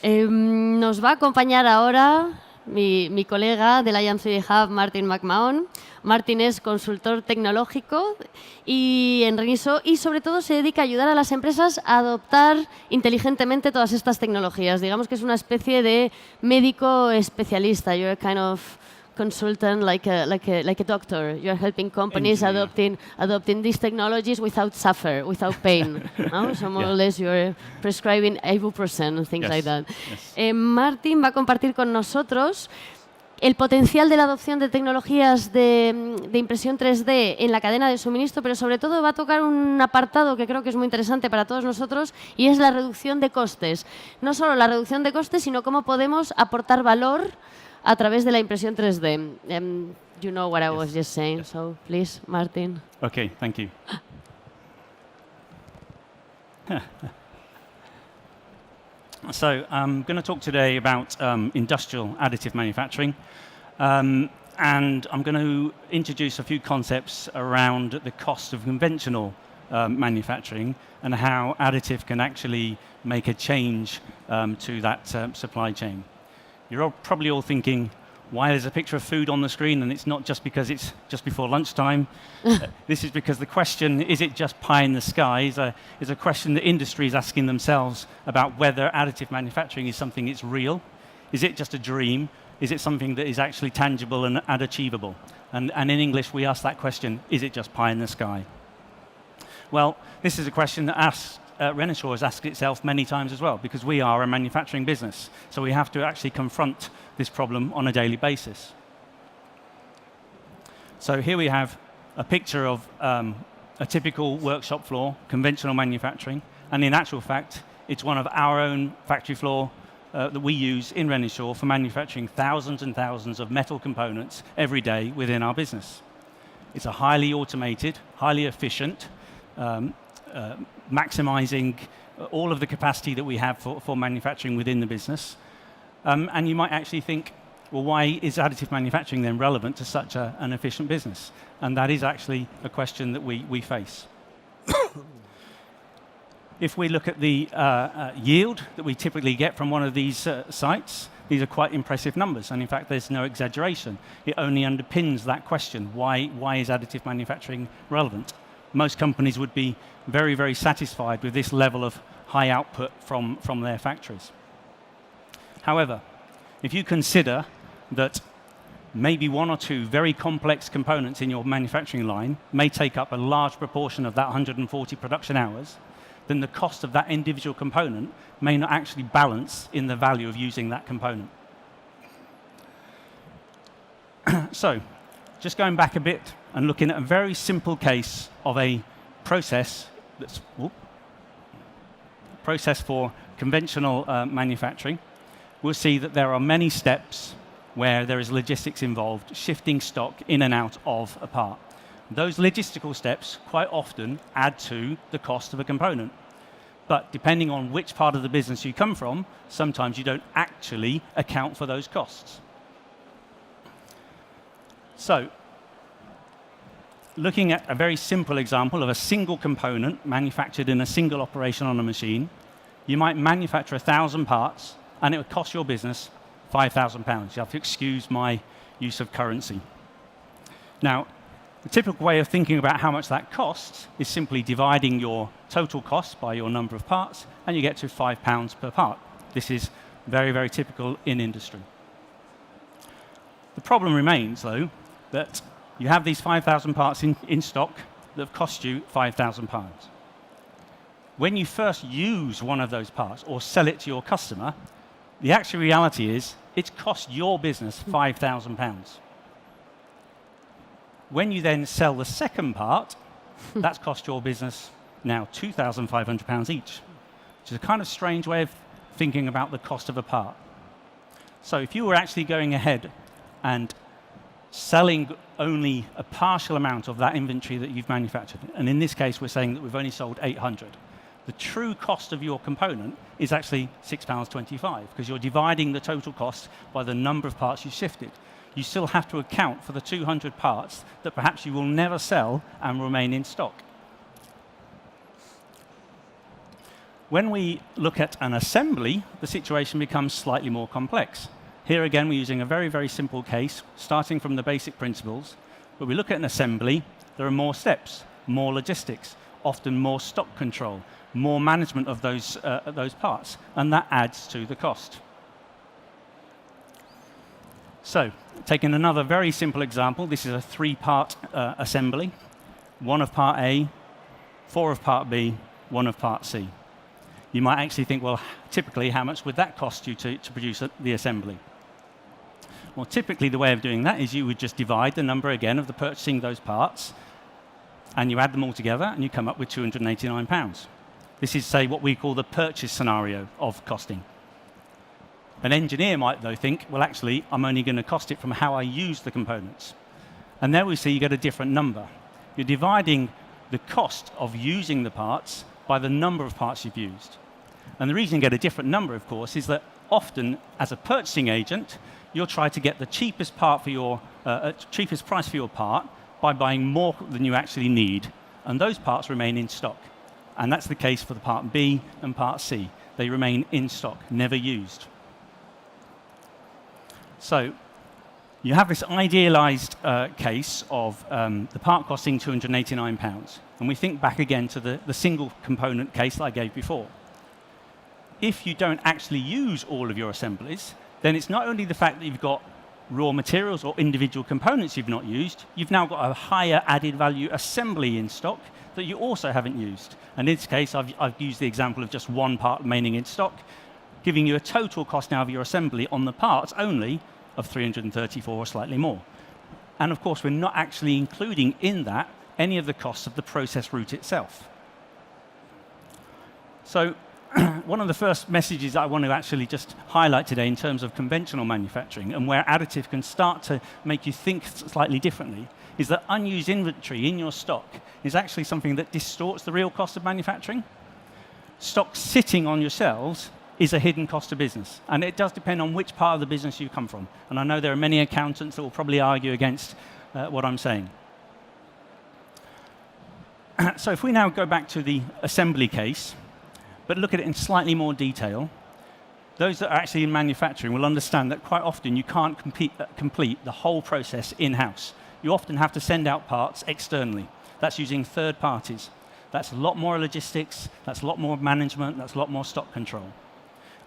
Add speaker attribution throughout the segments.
Speaker 1: Nos va a acompañar ahora mi colega del IAM3D Hub, Martin McMahon. Martin es consultor tecnológico y en Renishaw y sobre todo se dedica a ayudar a las empresas a adoptar inteligentemente todas estas tecnologías. Digamos que es una especie de médico especialista. You're a kind of consultant, like a doctor. You're helping companies adopting these technologies without pain. No? So more or less you're prescribing ibuprofen and things like that.
Speaker 2: Yes.
Speaker 1: Martin va a compartir con nosotros el potencial de la adopción de tecnologías de impresión 3D en la cadena de suministro, pero sobre todo va a tocar un apartado que creo que es muy interesante para todos nosotros y es la reducción de costes. No solo la reducción de costes, sino cómo podemos aportar valor a través de la impresión 3D. You know what I was just saying, so please, Martin.
Speaker 2: Okay, thank you. So I'm going to talk today about industrial additive manufacturing. And I'm going to introduce a few concepts around the cost of conventional manufacturing and how additive can actually make a change to that supply chain. You're probably all thinking, why there's a picture of food on the screen, and it's not just because it's just before lunchtime. This is because the question, is it just pie in the sky, is a question that industry is asking themselves about whether additive manufacturing is something that's real. Is it just a dream? Is it something that is actually tangible and achievable? And in English, we ask that question, is it just pie in the sky? Well, this is a question that Renishaw has asked itself many times as well, because we are a manufacturing business. So we have to actually confront this problem on a daily basis. So here we have a picture of a typical workshop floor, conventional manufacturing. And in actual fact, it's one of our own factory floor that we use in Renishaw for manufacturing thousands and thousands of metal components every day within our business. It's a highly automated, highly efficient, maximizing all of the capacity that we have for manufacturing within the business. And you might actually think, well, why is additive manufacturing then relevant to such an efficient business? And that is actually a question that we face. If we look at the yield that we typically get from one of these sites, these are quite impressive numbers. And in fact, there's no exaggeration. It only underpins that question, why is additive manufacturing relevant? Most companies would be very, very satisfied with this level of high output from their factories. However, if you consider that maybe one or two very complex components in your manufacturing line may take up a large proportion of that 140 production hours, then the cost of that individual component may not actually balance in the value of using that component. So, just going back a bit and looking at a very simple case of a process that's process for conventional manufacturing, we'll see that there are many steps where there is logistics involved, shifting stock in and out of a part. Those logistical steps quite often add to the cost of a component. But depending on which part of the business you come from, sometimes you don't actually account for those costs. So, looking at a very simple example of a single component manufactured in a single operation on a machine, you might manufacture 1,000 parts, and it would cost your business £5,000. You have to excuse my use of currency. Now, the typical way of thinking about how much that costs is simply dividing your total cost by your number of parts, and you get to £5 per part. This is very, very typical in industry. The problem remains, though, that you have these 5,000 parts in stock that have cost you £5,000. When you first use one of those parts or sell it to your customer, the actual reality is it's cost your business £5,000. When you then sell the second part, that's cost your business now £2,500 each, which is a kind of strange way of thinking about the cost of a part. So if you were actually going ahead and selling only a partial amount of that inventory that you've manufactured, and in this case we're saying that we've only sold 800, the true cost of your component is actually £6.25, because you're dividing the total cost by the number of parts you shifted. You still have to account for the 200 parts that perhaps you will never sell and remain in stock. When we look at an assembly, the situation becomes slightly more complex. Here again, we're using a very, very simple case, starting from the basic principles. But we look at an assembly, there are more steps, more logistics, often more stock control, more management of those parts, and that adds to the cost. So, taking another very simple example, this is a 3-part assembly. 1 of part A, 4 of part B, 1 of part C. You might actually think, well, typically, how much would that cost you to produce the assembly? Well, typically, the way of doing that is you would just divide the number again of the purchasing those parts, and you add them all together, and you come up with £289. This is, say, what we call the purchase scenario of costing. An engineer might, though, think, well, actually, I'm only going to cost it from how I use the components. And there we see you get a different number. You're dividing the cost of using the parts by the number of parts you've used. And the reason you get a different number, of course, is that often, as a purchasing agent, you'll try to get the cheapest price for your part by buying more than you actually need, and those parts remain in stock. And that's the case for the part B and part C. They remain in stock, never used. So you have this idealized case of the part costing £289, and we think back again to the single component case that I gave before. If you don't actually use all of your assemblies, then it's not only the fact that you've got raw materials or individual components you've not used, you've now got a higher added value assembly in stock that you also haven't used. And in this case, I've used the example of just 1 part remaining in stock, giving you a total cost now of your assembly on the parts only of 334 or slightly more. And of course, we're not actually including in that any of the costs of the process route itself. So one of the first messages I want to actually just highlight today in terms of conventional manufacturing and where additive can start to make you think slightly differently is that unused inventory in your stock is actually something that distorts the real cost of manufacturing. Stock sitting on your shelves is a hidden cost of business, and it does depend on which part of the business you come from. And I know there are many accountants that will probably argue against what I'm saying. So if we now go back to the assembly case, but look at it in slightly more detail, those that are actually in manufacturing will understand that quite often you can't complete the whole process in-house. You often have to send out parts externally. That's using third parties. That's a lot more logistics, that's a lot more management, that's a lot more stock control.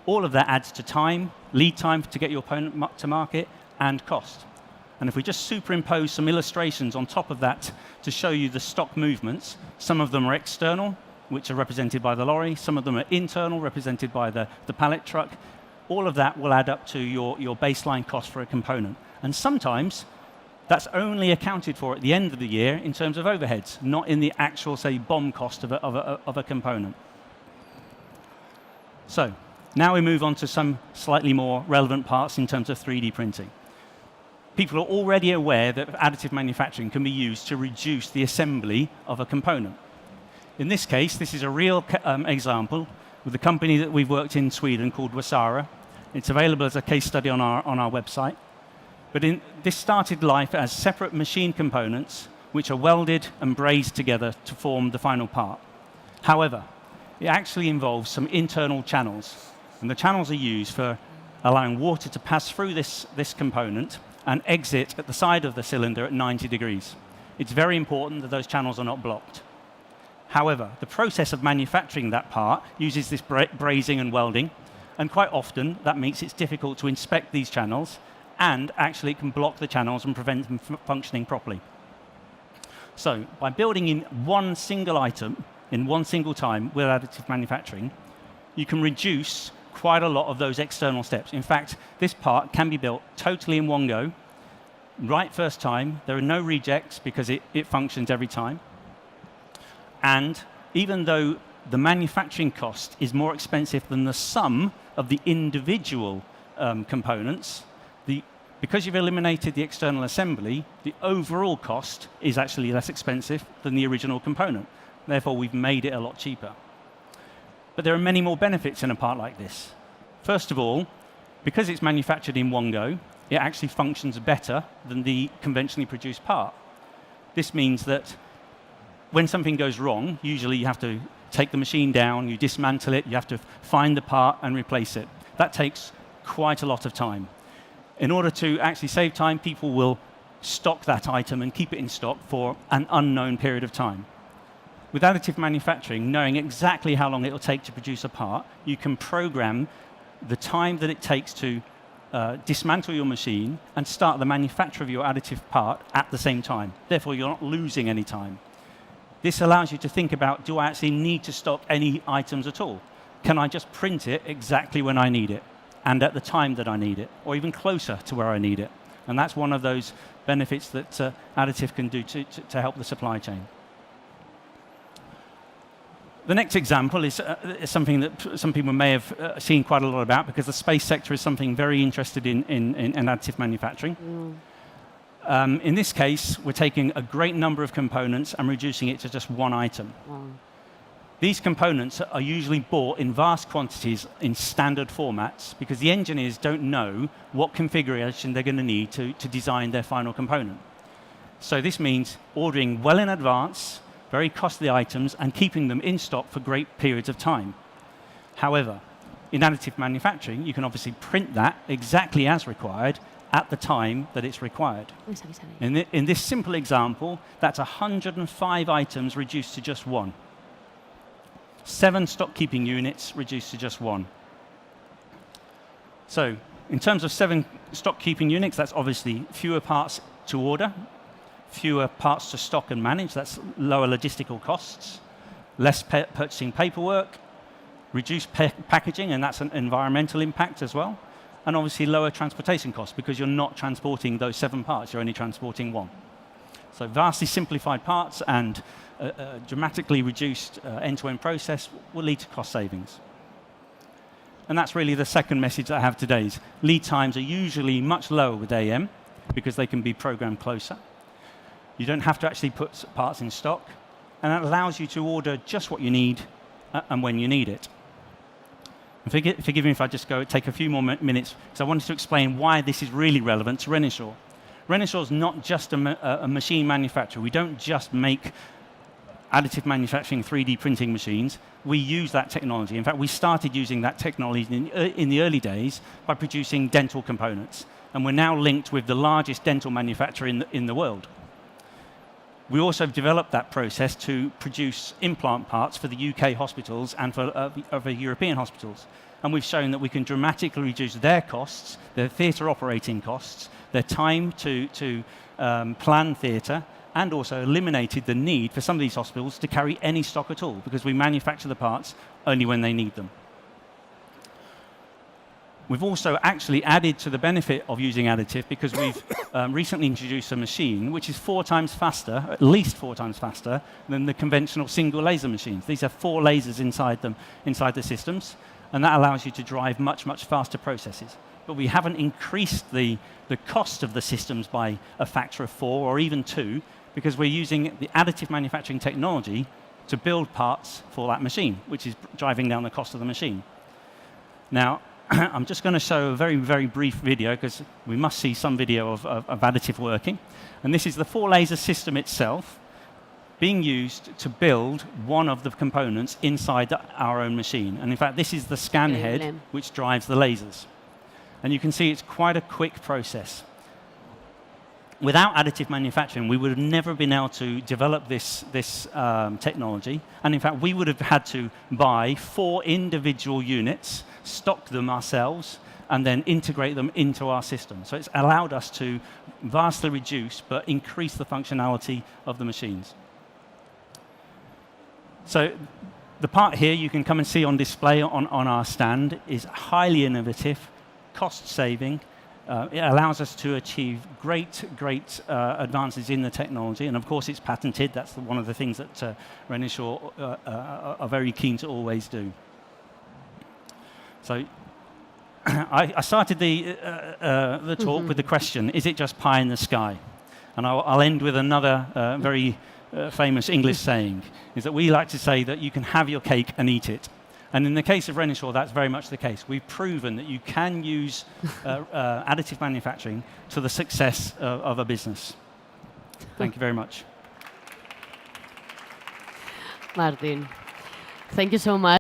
Speaker 2: All of that adds to time, lead time to get your opponent to market, and cost. And if we just superimpose some illustrations on top of that to show you the stock movements, some of them are external, which are represented by the lorry. Some of them are internal, represented by the pallet truck. All of that will add up to your baseline cost for a component. And sometimes that's only accounted for at the end of the year in terms of overheads, not in the actual, say, BOM cost of a component. So now we move on to some slightly more relevant parts in terms of 3D printing. People are already aware that additive manufacturing can be used to reduce the assembly of a component. In this case, this is a real example with a company that we've worked in Sweden called Wasara. It's available as a case study on our website. But this started life as separate machine components which are welded and brazed together to form the final part. However, it actually involves some internal channels. And the channels are used for allowing water to pass through this component and exit at the side of the cylinder at 90 degrees. It's very important that those channels are not blocked. However, the process of manufacturing that part uses this brazing and welding, and quite often that makes it difficult to inspect these channels, and actually it can block the channels and prevent them from functioning properly. So, by building in one single item, in one single time with additive manufacturing, you can reduce quite a lot of those external steps. In fact, this part can be built totally in one go, right first time. There are no rejects because it functions every time. And even though the manufacturing cost is more expensive than the sum of the individual components, because you've eliminated the external assembly, the overall cost is actually less expensive than the original component. Therefore, we've made it a lot cheaper. But there are many more benefits in a part like this. First of all, because it's manufactured in one go, it actually functions better than the conventionally produced part. This means that when something goes wrong, usually you have to take the machine down, you dismantle it, you have to find the part and replace it. That takes quite a lot of time. In order to actually save time, people will stock that item and keep it in stock for an unknown period of time. With additive manufacturing, knowing exactly how long it will take to produce a part, you can program the time that it takes to dismantle your machine and start the manufacture of your additive part at the same time. Therefore, you're not losing any time. This allows you to think about, do I actually need to stock any items at all? Can I just print it exactly when I need it and at the time that I need it, or even closer to where I need it? And that's one of those benefits that additive can do to help the supply chain. The next example is something that some people may have seen quite a lot about, because the space sector is something very interested in additive manufacturing. In this case, we're taking a great number of components and reducing it to just one item. These components are usually bought in vast quantities in standard formats, because the engineers don't know what configuration they're going to need to design their final component. So this means ordering well in advance, very costly items, and keeping them in stock for great periods of time. However, in additive manufacturing, you can obviously print that exactly as required at the time that it's required. In this simple example, that's 105 items reduced to just one. 7 stock keeping units reduced to just one. So, in terms of 7 stock keeping units, that's obviously fewer parts to order, fewer parts to stock and manage, that's lower logistical costs, less purchasing paperwork, reduced packaging, and that's an environmental impact as well, and obviously lower transportation costs, because you're not transporting those 7 parts, you're only transporting 1. So vastly simplified parts and dramatically reduced end-to-end process will lead to cost savings. And that's really the second message that I have today. Is lead times are usually much lower with AM, because they can be programmed closer. You don't have to actually put parts in stock, and that allows you to order just what you need and when you need it. And forgive me if I just take a few more minutes, because I wanted to explain why this is really relevant to Renishaw. Renishaw is not just a machine manufacturer. We don't just make additive manufacturing 3D printing machines. We use that technology. In fact, we started using that technology in the early days by producing dental components. And we're now linked with the largest dental manufacturer in the world. We also developed that process to produce implant parts for the UK hospitals and for other European hospitals. And we've shown that we can dramatically reduce their costs, their theatre operating costs, their time to plan theatre, and also eliminated the need for some of these hospitals to carry any stock at all, because we manufacture the parts only when they need them. We've also actually added to the benefit of using additive, because we've recently introduced a machine which is 4 times faster, at least 4 times faster, than the conventional single laser machines. These have 4 lasers inside them, inside the systems, and that allows you to drive much, much faster processes. But we haven't increased the cost of the systems by a factor of 4 or even 2, because we're using the additive manufacturing technology to build parts for that machine, which is driving down the cost of the machine. Now, I'm just going to show a very, very brief video, because we must see some video of additive working. And this is the 4-laser system itself being used to build one of the components inside our own machine. And in fact, this is the scan head which drives the lasers. And you can see it's quite a quick process. Without additive manufacturing, we would have never been able to develop this technology. And in fact, we would have had to buy 4 individual units, stock them ourselves, and then integrate them into our system. So it's allowed us to vastly reduce but increase the functionality of the machines. So the part here you can come and see on display on our stand is highly innovative, cost-saving. It allows us to achieve great advances in the technology, and of course it's patented. That's one of the things that Renishaw are very keen to always do. So I started the talk with the question, is it just pie in the sky? And I'll end with another very famous English saying, is that we like to say that you can have your cake and eat it. And in the case of Renishaw, that's very much the case. We've proven that you can use additive manufacturing to the success of a business. Thank you very much.
Speaker 1: Martin, Thank you so much.